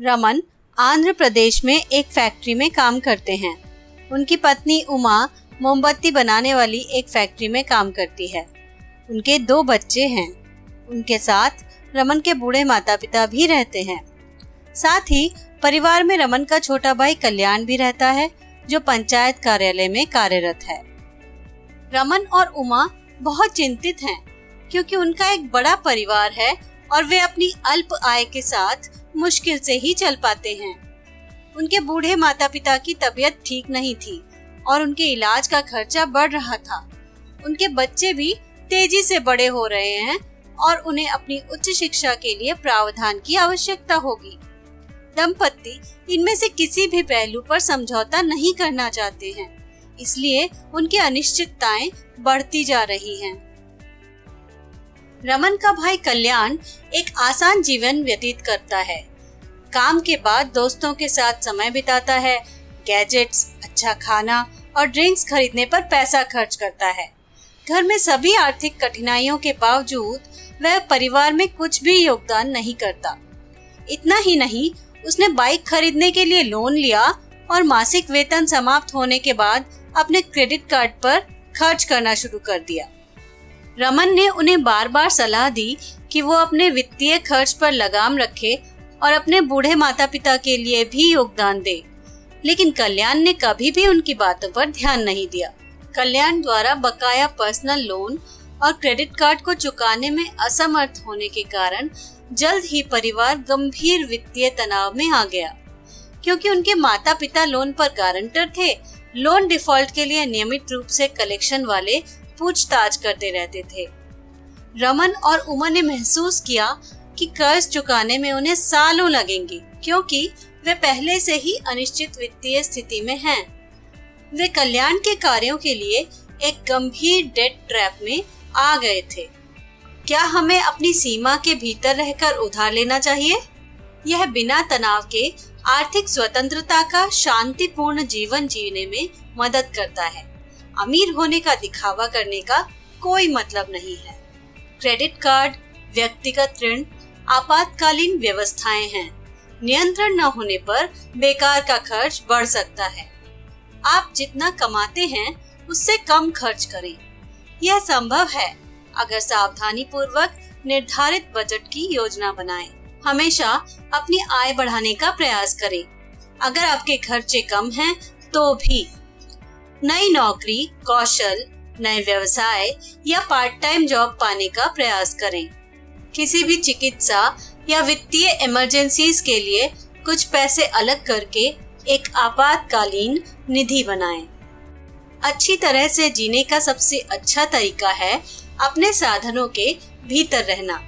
रमन आंध्र प्रदेश में एक फैक्ट्री में काम करते हैं। उनकी पत्नी उमा मोमबत्ती बनाने वाली एक फैक्ट्री में काम करती है। उनके 2 बच्चे हैं। उनके साथ रमन के बूढ़े माता पिता भी रहते हैं। साथ ही परिवार में रमन का छोटा भाई कल्याण भी रहता है, जो पंचायत कार्यालय में कार्यरत है। रमन और उमा बहुत चिंतित हैं, क्योंकि उनका एक बड़ा परिवार है और वे अपनी अल्प आय के साथ मुश्किल से ही चल पाते हैं। उनके बूढ़े माता पिता की तबीयत ठीक नहीं थी और उनके इलाज का खर्चा बढ़ रहा था। उनके बच्चे भी तेजी से बड़े हो रहे हैं और उन्हें अपनी उच्च शिक्षा के लिए प्रावधान की आवश्यकता होगी। दंपत्ति इनमें से किसी भी पहलू पर समझौता नहीं करना चाहते हैं, इसलिए उनकी अनिश्चितताएं बढ़ती जा रही हैं। रमन का भाई कल्याण एक आसान जीवन व्यतीत करता है। काम के बाद दोस्तों के साथ समय बिताता है, गैजेट्स, अच्छा खाना और ड्रिंक्स खरीदने पर पैसा खर्च करता है। घर में सभी आर्थिक कठिनाइयों के बावजूद वह परिवार में कुछ भी योगदान नहीं करता। इतना ही नहीं, उसने बाइक खरीदने के लिए लोन लिया और मासिक वेतन समाप्त होने के बाद अपने क्रेडिट कार्ड पर खर्च करना शुरू कर दिया। रमन ने उन्हें बार बार सलाह दी कि वो अपने वित्तीय खर्च पर लगाम रखे और अपने बूढ़े माता पिता के लिए भी योगदान दे, लेकिन कल्याण ने कभी भी उनकी बातों पर ध्यान नहीं दिया। कल्याण द्वारा बकाया पर्सनल लोन और क्रेडिट कार्ड को चुकाने में असमर्थ होने के कारण जल्द ही परिवार गंभीर वित्तीय तनाव में आ गया। क्योंकि उनके माता पिता लोन पर गारंटर थे, लोन डिफॉल्ट के लिए नियमित रूप से कलेक्शन वाले पूछताछ करते रहते थे। रमन और उमा ने महसूस किया कि कर्ज चुकाने में उन्हें सालों लगेंगे, क्योंकि वे पहले से ही अनिश्चित वित्तीय स्थिति में हैं। वे कल्याण के कार्यों के लिए एक गंभीर डेट ट्रैप में आ गए थे। क्या हमें अपनी सीमा के भीतर रहकर उधार लेना चाहिए? यह बिना तनाव के आर्थिक स्वतंत्रता का शांतिपूर्ण जीवन जीने में मदद करता है। अमीर होने का दिखावा करने का कोई मतलब नहीं है। क्रेडिट कार्ड, व्यक्तिगत ऋण आपातकालीन व्यवस्थाएं हैं। नियंत्रण न होने पर बेकार का खर्च बढ़ सकता है। आप जितना कमाते हैं उससे कम खर्च करें। यह संभव है अगर सावधानी पूर्वक निर्धारित बजट की योजना बनाएं। हमेशा अपनी आय बढ़ाने का प्रयास करें। अगर आपके खर्चे कम हैं तो भी नई नौकरी, कौशल, नए व्यवसाय या पार्ट टाइम जॉब पाने का प्रयास करें। किसी भी चिकित्सा या वित्तीय इमरजेंसीज के लिए कुछ पैसे अलग करके एक आपातकालीन निधि बनाएं। अच्छी तरह से जीने का सबसे अच्छा तरीका है अपने साधनों के भीतर रहना।